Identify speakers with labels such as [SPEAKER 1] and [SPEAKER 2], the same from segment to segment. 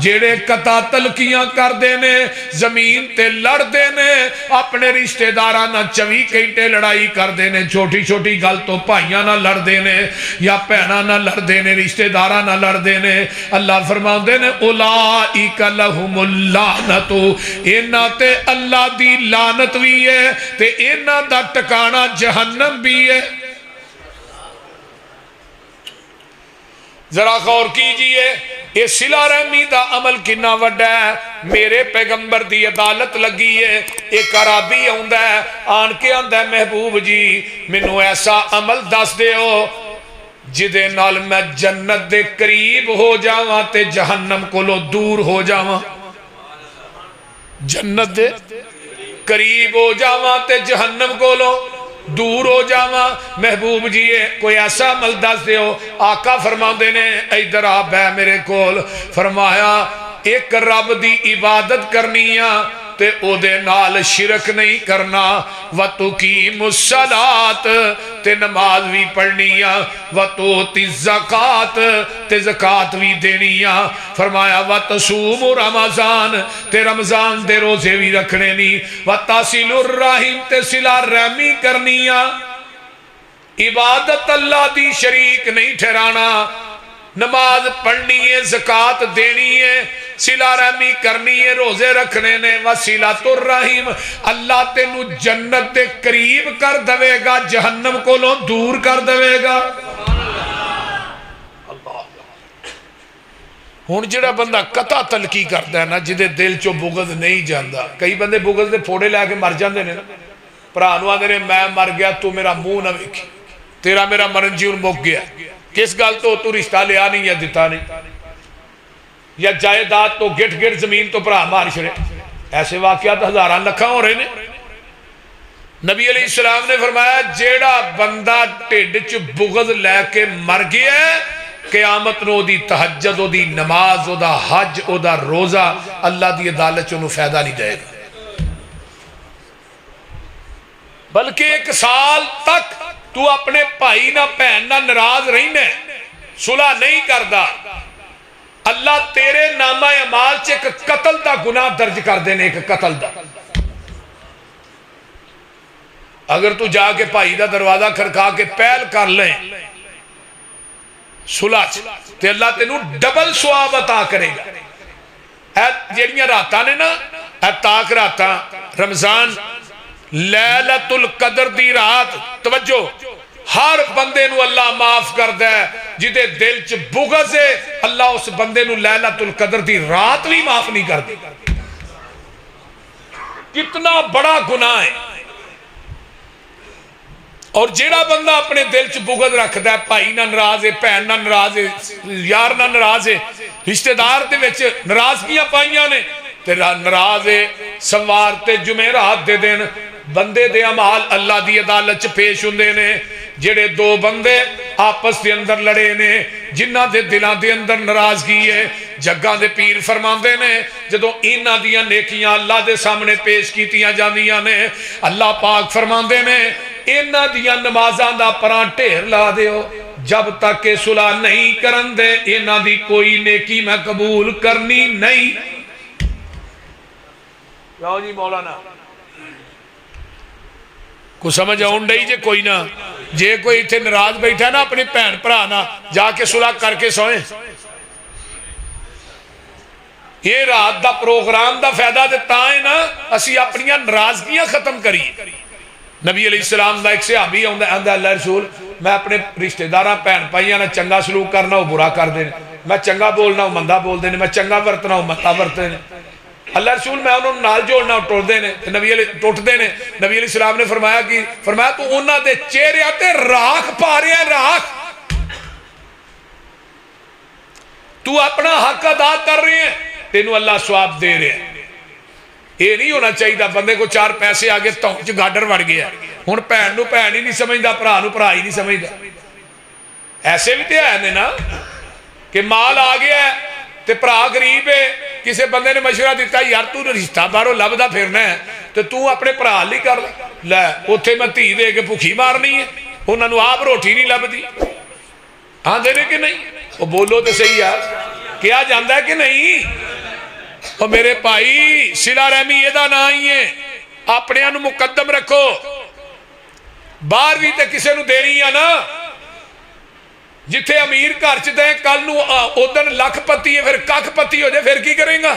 [SPEAKER 1] जेड़े कता तलकियां करते ने जमीन ते लड़ते ने अपने रिश्तेदारां नाल 24 घंटे लड़ाई करते ने छोटी छोटी गल तो भाइयों नाल लड़ते ने या भैणां नाल लड़ते ने रिश्तेदारां नाल लड़ते ने अल्लाह फरमाते ने उलाइका लहुमुल लानतु इन्हां ते अल्लाह दी लानत भी है ते इन्हां दा ठिकाना जहन्नम भी है। जरा गौर कीजिए ये सिला रहमी का अमल कितना वड्डा है। मेरे पैगंबर की अदालत लगी है, एक अराबी आंदा है आन के आंदा महबूब जी मैनू ऐसा अमल दस दिओ जिदे नाल मैं जन्नत दे करीब हो जावां ते जहन्नम कोलों दूर हो जावां। जन्नत दे करीब हो जावां ते जहन्नम कोलों दूर हो जावा। महबूब जी कोई ऐसा अमल दस दिओ। आका फरमाते ने इधर आ बै मेरे कोल। फरमाया एक रब दी इबादत करनी आ ते ओदे नाल शिरक नहीं करना। व तुकीमुस्सलात ते नमाज भी पढ़नी आ। व तूती ज़कात ते ज़कात भी देनी आ। फरमाया व तसूमु रमज़ान ते रमज़ान दे रोजे भी रखने नी। व तासिलुर रहीम ते सिला रहमी करनी आ। इबादत अल्लाह दी शरीक नहीं ठहराना। नमाज पढ़नी है, ज़कात देनी है, सिला रहमी करनी है, रोजे रखने ने। वसीलातुर रहीम अल्लाह तेनू जन्नत के करीब कर देगा, जहन्नम कोलों दूर कर देगा। हुण जिहड़ा बंदा कता तलकी करता है ना जिदे दिल चो बुगज नहीं जाता। कई बंदे बुगज के फोड़े लैके मर जाते हैं ना। भरा नूं आंदे ने मैं मर गया तू मेरा मुंह ना वेखी, तेरा मेरा मरन जीवन मुक गया। किस गल तो तू रिश्ता लिया नहीं या दिता नहीं, या जायदाद तो गिट गिट जमीन तो भरा मार छड़े। ऐसे वाकयात हजारां लखां हो रहे ने। नबी अलैहिस्सलाम ने फरमाया जेड़ा बंदा ढिड च बुगज लैके मर गया क़यामत नूं ओदी तहज्जुद, ओदी नमाज, ओदा हज, ओदा रोजा अल्लाह दी अदालत च उन्होंने फायदा नहीं देगा। बल्कि 1 साल तक तू अपने भाई ना भैन ना नाराज रहीना, सुलह नहीं करता, अल्लाह तेरे नामा अमाल च एक कतल का गुनाह दर्ज कर देने। एक कतल का अगर तू जाके भाई का दरवाजा खड़का के पहल कर ले सुलह ते अल्लाह तेनू डबल सवाब अता करेगा। जेड़ियां रातां ने ना ताक रातां रमजान लैलतुल कदर दी रात, तवज्जो हर बंदे नू अल्लाह माफ करदा है। जिदे दिल च बुग़ज़ है अल्लाह उस बंदे नू लैलतुल कदर दी रात भी माफ नहीं करती। कितना बड़ा गुनाह है। और जेड़ा बंदा अपने दिल च बुग़ज़ रखता है, भाई ना नाराज है, भैन ना नाराज है, यार ना नाराज है, रिश्तेदार दे विच नाराजगियां पाइयां ने ते नाराज है, सोमवार ते जुमेरात दे दिन बंदे दे अमाल अल्लाह दी अदालत च पेश हुंदे ने। जेड़े दो बंदे आपस के अंदर लड़े ने, जिन्हां दे दिलां दे अंदर नाराजगी है, जग्गां दे पीर फरमांदे ने जदों इन्हां दियां नेकियां अल्लाह दे सामने पेश कीतियां जांदियां ने, अल्लाह पाक फरमांदे ने इन्हां दियां नमाज़ां दा परां ढेर ला दिओ, जब तक के सुलह नहीं करन दे इन्हां दी कोई नेकी मैं कबूल करनी नहीं। क्यों जी मौलाना को समझ आउन डई जे कोई ना। जे कोई इत्थे नाराज बैठा ना अपने भैन भरा ना जाके सुलह करके सोए। ये रात का प्रोग्राम का फायदा तो है ना असी अपन नाराजगियां खत्म करिए। नबी अलैहिस्सलाम का एक सहाबी आंदा अल्लाह रसूल मैं अपने रिश्तेदार भैन भाइयों ने चंगा सलूक करना वो बुरा करते हैं, मैं चंगा बोलना वो मंदा बोलते हैं, मैं चंगा वरतना वो मंदा वरतते हैं। अल्लाह रसूल मैं उन्होंने नाल जोड़ना टुटते हैं, टुटते हैं। नबी अलैहिस्सलाम ने फरमाया कि फरमाया तू उन्होंने चेहरे ते राख पा रहा है, राख तू अपना हक अदा कर रहे हैं, तेनू अल्लाह सवाब दे रहे हैं। ये नहीं होना चाहिए बंदे को 4 पैसे आ गए धौं च गाडर वड़ गया, हुण भैन नूं भैन ही नहीं समझदा, भरा नूं भरा ही नहीं समझदा। ऐसे भी तो है ना कि माल आ गया ते भरा गरीब है, किसी बंदे ने मशवरा दिता यार तू रिश्ता बाहरों लभदा फिरना है तो तू अपने भरा ली कर लै, उत्थे मैं धी दे के भुखी मारनी है, उन्होंने आप रोटी नहीं लभदी। आंदे ने कि नहीं? वो बोलो तो सही यार। किया जाता है कि नहीं? और मेरे भाई सिला रहमी एदा ना ही है, अपने मुकद्दम रखो। बाहर भी तो किसी को देनी है ना, जिथे अमीर घर च दे कल उदन लखपति है, फिर कखपति हो जाए फिर की करेगा?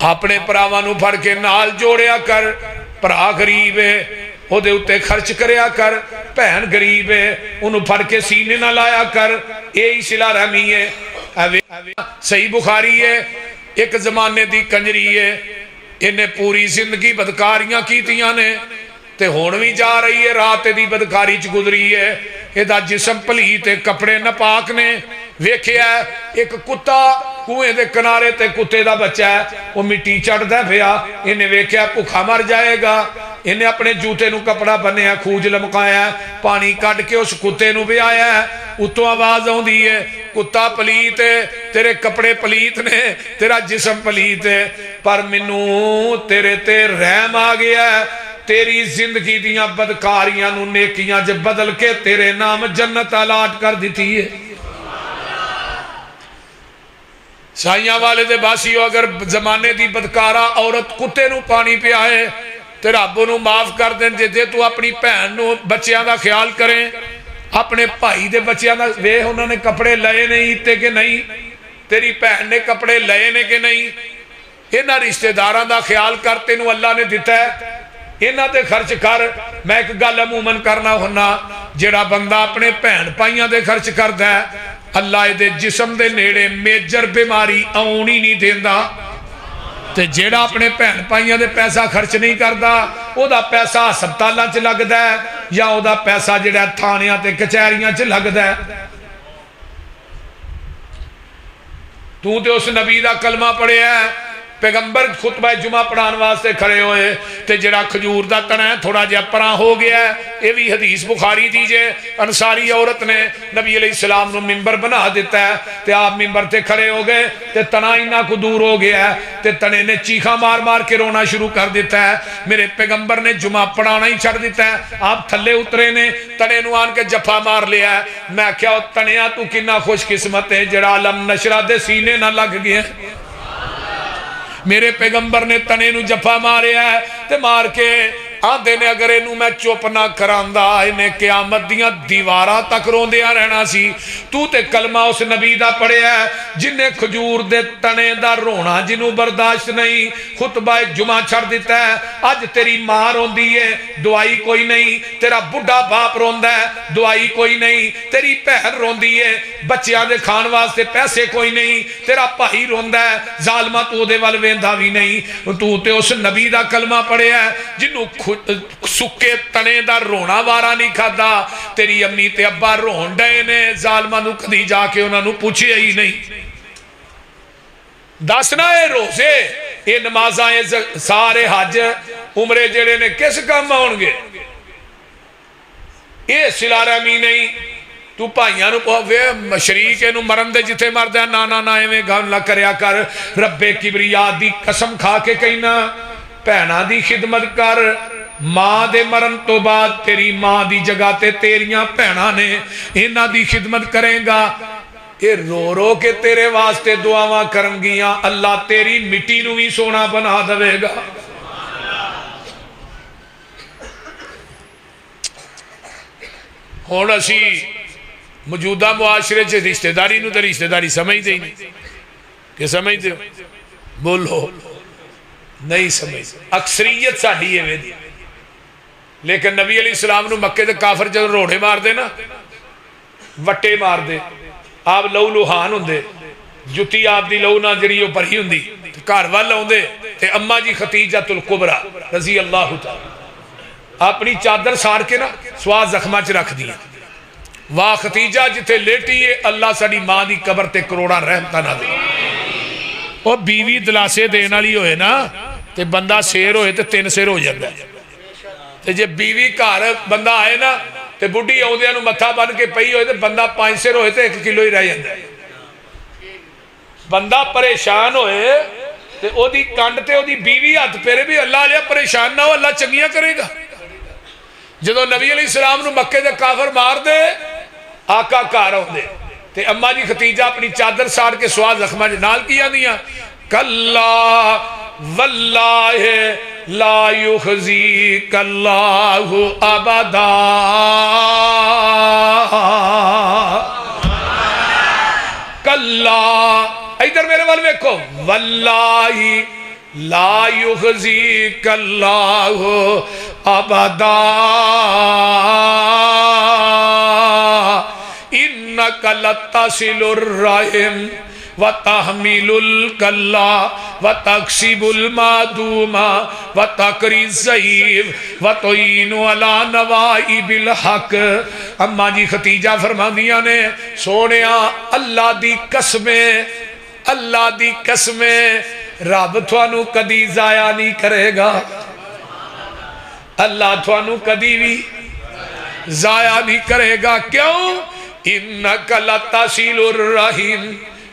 [SPEAKER 1] अपने भरावां नूं फड़ के नाल जोड़िया कर। भरा गरीब है उहदे उत्ते खर्च करया कर, भैन गरीब है उन्होंने फड़ के सीने ना लाया कर। यही सिला रहमी है। सही बुखारी है, एक जमाने की कंजरी है, इन्हें पूरी जिंदगी बदकारियां कीतियां ने ते हुण भी जा रही है, रात दी बदकारी च गुजरी है। इहदा जिसम भलीत, कपड़े नपाक ने। वेखिया एक कुत्ता कुएं दे किनारे ते कुत्ते दा बच्चा है, वो मिट्टी चढ़दा पिया। इन्हें वेखिया भुखा मर जाएगा, इन्हें अपने जूते नूं कपड़ा बन्निया, खूज लमकाया, पानी कढ़ के उस कुत्ते नूं पियाया। उत्तों आवाज आउंदी है, कुत्ता पलीत है, तेरे कपड़े पलीत ने, तेरा जिसम पलीत है, पर मैनू तेरे ते रहम आ गया। तेरी जिंदगी दियां बदकारियां नूं नेकियां च बदल के तेरे नाम जन्नत अलाट कर दी है। साइयां वाले दे बासियो, अगर जमाने की बदकारा औरत कुत्ते नूं पानी पियाए ते रब नूं माफ कर दें। जे तू अपनी भैन नूं बच्चों का ख्याल करें, अपने भाई दे बच्चों का वेख, उन्होंने कपड़े लए नहीं ते कि नहीं, तेरी भैन ने कपड़े लए ने कि नहीं, इन्हां रिश्तेदारां दा ख्याल कर, तेनू अल्लाह ने दिता है, इन्हां ते खर्च कर। मैं एक गल अमूमन करना हुन्ना, जिहड़ा बंदा अपने भैन भाइयों ते खर्च करदा है, अल्लाह दे जिसम दे नेड़े मेजर बीमारी आउण ही नहीं देंदा। ते जिहड़ा अपने भैन भाइयों दे पैसा खर्च नहीं करता, उहदा पैसा हस्पतालों च लगदा है या उहदा पैसा जिहड़ा थानियां ते कचहरियां च लगदा है। तू ते उस नबी दा कलमा पढ़िया, पैगंबर खुतबा जुमा पढ़ाने वास्ते खड़े होए ते जरा खजूर का तना थोड़ा जिहा परा हो गया। ये भी हदीस बुखारी दी जे, अंसारी औरत ने नबी अलैहिस्सलाम नूं मिंबर बना दिता है ते आप मिंबर ते खड़े हो गए ते तना इन्ना को दूर हो गया है ते तने ने चीखा मार मार के रोना शुरू कर दिता है। मेरे पैगंबर ने जुमा पढ़ाना ही छड़ दिता है। आप थले उतरे ने, तने नूं आन के जफा मार लिया है। मैं आख्या तनिया तू किन्ना खुशकिस्मत है जिहड़ा अलम नशरा दे सीने ना लग गया। मेरे पैगंबर ने तने नूं जफा मारिया है ते मार के आंदे ने अगर इनू मैं चुप ना करांदा, इन्हें क्यामत दियां दीवारां तक रोंदिया रहना सी। तू ते कलमा उस नबी दा पढ़िया जिन्हें खजूर दे तने दा रोना जिन्हों बर्दाश्त नहीं, खुतबा जुमा छड़ दिता है। अज तेरी मां रोंदी है, दवाई कोई नहीं, तेरा बुढ़ा बाप रोंदा है, दवाई कोई नहीं, तेरी भैन रोंदी है, बच्चियां दे खाण वास्ते पैसे कोई नहीं, तेरा भाई रोंदा है, जालमा तू उहदे वल वेंदा भी नहीं। तू ते उस नबी दा कलमा पढ़िया जिन्हों सुके तने दा रोना वारा नहीं खादा। तेरी अम्मी ते अब्बा रोन डे ने, जालमा नूं कदी जाके उन्होंने पूछिया ही नहीं। दसना ये रोजे, ये नमाजा, ये सारे हज उमरे जेड़े ने किस काम आउणगे? ये सिला रहमी नहीं। तू भाइयों वे शरीक इनू मरन दे जिथे मरदा, ना ना ना इवें गल ना करया कर। रब्बे किबरिया दी कसम खा के कहना, भैणा दी खिदमत कर। मां दे मरन तो बाद तेरी मां दी जगह ते तेरियां भैणा ने, इन्हां दी खिदमत करेगा। ये रो रो के तेरे वास्ते दुआवां करनगियां, अल्लाह तेरी मिट्टी नूं भी सोना बना देवेगा। हुण असी मौजूदा मुआशरे च रिश्तेदारी नूं ते रिश्तेदारी समझदे ही नहीं। कि समझदे हो? बोलो। नहीं समझ। अक्सरीयत साडी इवें दी। लेकिन नबी अलैहिस्सलाम नूं मक्के दे काफर जदों रोड़े मारदे ना, वट्टे मारदे, आप लहू लुहान हुंदे, जुत्ती आप दी लहू नाल जिहड़ी ओह भरी हुंदी, घर वल आउंदे ते अम्मा जी खतीजतुल कुबरा रज़ी अल्लाह तआला अपनी चादर साड़ के ना स्वाह जख्मां च रख दी। वाह खतीजा जिथे लेटी है, अल्लाह साडी मां दी कबर ते करोड़ां रहमतां ना दे। ओह बीवी दिलासे देण वाली होए ना ते बंदा शेर होए ते 3 सिर हो जाता है। ते जे बीवी घर बंदा आए ना ते बुढ़ी आउंदियां नूं मत्था बन के पई होए ते बंदा 5 सिर होए तो 1 किलो ही रह जाता है। बंदा परेशान होए ते ओदी कंड ते ओदी बीवी हथ फेरे भी अल्लाह लिया परेशान ना हो, अल्लाह चंगियां करेगा। जदों नबी अलैहिस्सलाम नूं मक्के दे काफर मार दे, आका घर आउंदे ते अम्मा जी खतीजा अपनी चादर साड़ के सुहा जख्मा नाल की आंदियां, कल्ला वल्लाहि ला युखज़ीकल्लाहु अबदा। कल्ला, इधर मेरे वाल देखो, वल्लाहि ला युखज़ीकल्लाहु अबदा इन्नका लतसिलुर रहिम व तहमिलुल कल्ला व तक्सिबुल मादूमा व तकरी ज़ईफ़ व तुईनु अला नवाइबिल हक। अम्मा जी खतीजा फरमांदियां ने, सोनिया अल्लाह दी कसमें, अल्लाह दी कसमें, रब थानू कदी जाया नहीं करेगा, अल्लाह थानू कदी भी जाया नहीं करेगा। क्यों? इन्नका लतसिलुर रहीम,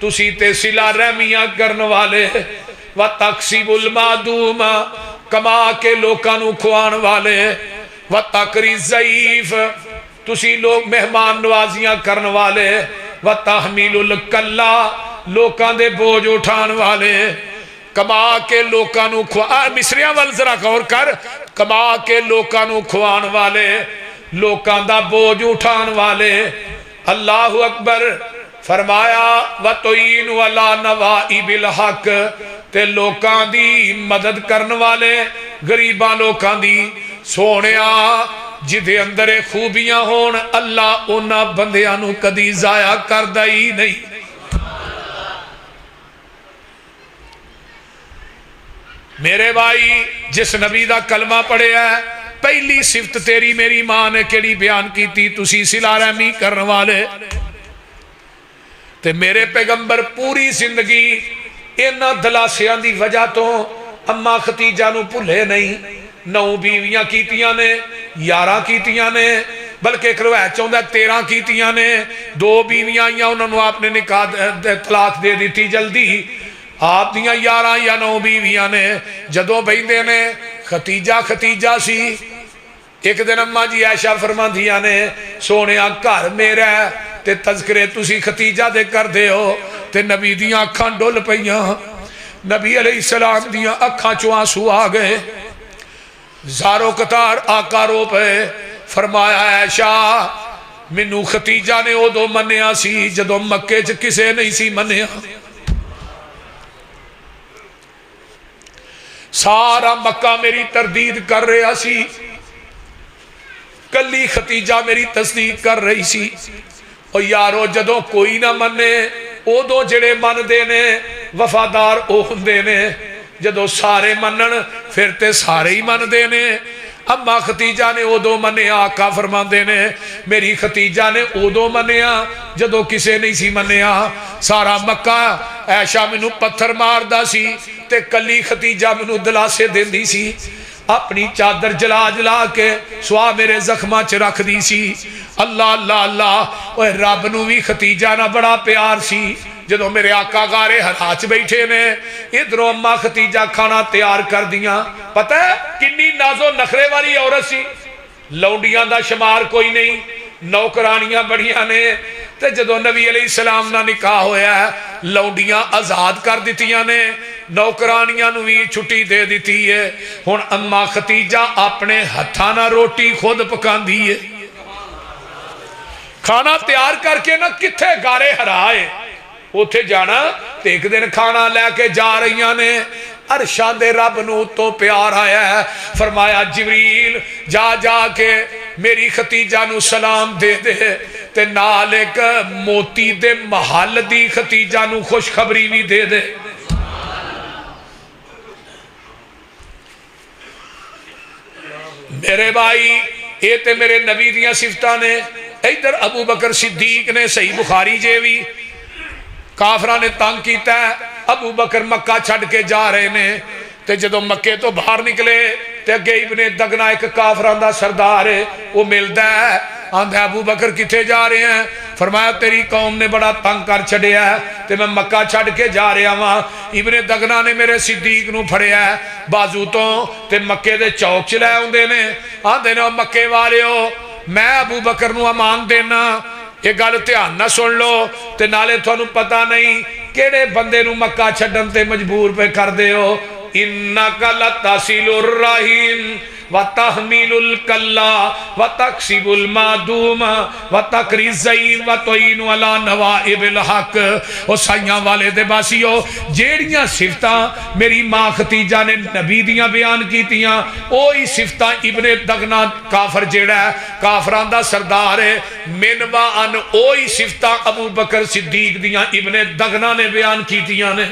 [SPEAKER 1] तुसी ते सिला रहमियां करने वाले, व तक्सिबुल मादूमा, कमा के लोकां नू खुआण वाले, व तकरी ज़ईफ़, तुसी लोग मेहमान नवाजियां करने वाले, व तहमीलुल कल्ला, लोकां दे बोझ उठाण वाले, कमा के लोकां नू खुआ। मिसरियां वल जरा गौर कर, कमा के लोकां नू खुआण वाले, लोकां दा बोझ उठाण वाले। अल्लाहु अकबर। फरमाया व तुईनु अला नवाइबिल हक, ते लोकां दी मदद करने वाले, गरीबां लोकां दी। सोनिया जिदे अंदर खूबियां होण, अल्लाह उन्हां बंदियां नू कदी जाया करदा ही नहीं। मेरे भाई, जिस नबी दा कलमा पढ़िया, पहली सिफत तेरी मेरी मां ने केड़ी बयान की, तुसी सिला रहमी करने वाले। ते मेरे पैगंबर पूरी जिंदगी इन्हां दलासियां दी वजह तो अम्मा खतीजा नू भुले नहीं। 9 बीवियां कीतियां ने, 11 कीतियां ने, बल्कि एक रवायत चाहुंदा 13 कीतियां ने। 2 बीवियां आईयां, उन्होंने आपने निकाह तलाक दे दी जल्दी। आप दियां 11 या 9 बीवियां ने। जदों बहिंदे ने, खतीजा खतीजा सी। एक दिन अम्मा जी ऐशा फरमांदियां ने, सोनिया घर मेरा ते तज़किरे तुसी खतीजा दे करदे हो। ते नबी दियां अखां डुल पईयां, नबी अलैहिस्सलाम दियां अखां चों आंसू आ गए, ज़ारो कतार आका रो पे। फरमाया ऐशा, मैनू खतीजा ने उदों मन्निया सी जदों मक्के च किसे नहीं सी मन्निया। सारा मक्का मेरी तरदीद कर रहा सी, कली खतीजा मेरी तस्दीक कर रही सी। और यारो जदों कोई ना मने, उदों जेड़े मनदे ने वफादार ओ हुंदे ने, जदों सारे मनन फिर ते सारे ही मनदे ने। अम्मा खतीजा ने उदों मनिया, आका फरमांदे ने मेरी खतीजा ने उदों मनिया जदों किसे नहीं सी मनिया। सारा मक्का ऐशा मैनू पत्थर मारदा सी, ते कली खतीजा मैनू दिलासे देंदी सी। अपनी चादर जला जला के सुहा मेरे जख्मां च रख दी सी। अल्लाह अल्लाह अल्लाह। ओए रब नू भी खतीजा ना बड़ा प्यार सी। जदों मेरे आका गारे हरा च बैठे ने, इधरों अम्मा खतीजा खाना तैयार कर दियां। पता है किन्नी नाजो नखरे वाली औरत सी। लौंडियां दा शुमार कोई नहीं, नौकरानियां बड़ियां ने। ते जदों नबी अलैहिस्सलाम दा निकाह होया, लौंडियां आजाद कर दित्तियां ने, नौकरानियां नू भी छुट्टी दे दी है। हुण अम्मा खतीजा अपने हत्थां नाल रोटी खुद पकांदी है। खाना तैयार करके ना किथे गारे हराए उथे जाना। ते एक दिन खाना लैके जा रही ने, अरशा दे रब नू तो प्यार आया है। फरमाया जिबरील जा जाके मेरी खतीजा नू सलाम दे दे, ते नाल एक मोती दे महल दी खतीजा नू खुशखबरी भी दे दे। मेरे भाई, ये ते मेरे नबी दियां सिफतां ने। इधर अबू बकर सिद्दीक ने, सही बुखारी जे भी, काफरा ने तंग किया। अबू बकर मक्का छड़ के जा रहे ने, ते जदों मक्के तो बाहर निकले ते अगे इब्ने दगना एक काफरां दा सरदार है, वो मिलदा है। आंदा अबू बकर किथे जा रहे हैं? फरमाया तेरी कौम ने बड़ा तंग कर छड़िया है, ते मैं मक्का छड़ के जा रहा वां। इब्ने दगना ने मेरे सिद्दीक नू फड़िया बाजू तो, ते मक्के दे चौक च लै आउंदे ने। आंदे ने मक्के वालिओ, मैं अबू बकर नू अमान देना, ये गल ध्यान ना सुन लो। ते नाले तुहानू पता नहीं केड़े बंदे नू मक्का छड्डन ते मजबूर पे कर दे हो। इन्नका लतासिलुर रहीम व तहमीलुल कल्ला व तक्सिबुल मादूम व तकरीज़ई व तोइनु अला नवाइबिल हक। ओ साइयां वाले दे बासियो जेड़ियां सिफतां मेरी मां खतीजा ने नबी दियां बयान कीतियां ओही सिफतां इब्ने दगना काफर जेड़ा है काफरां दा सरदार है मिनवा अन ओही सिफतां अबू बकर सिद्दीक दियां इब्ने दगना ने बयान कीतियां ने।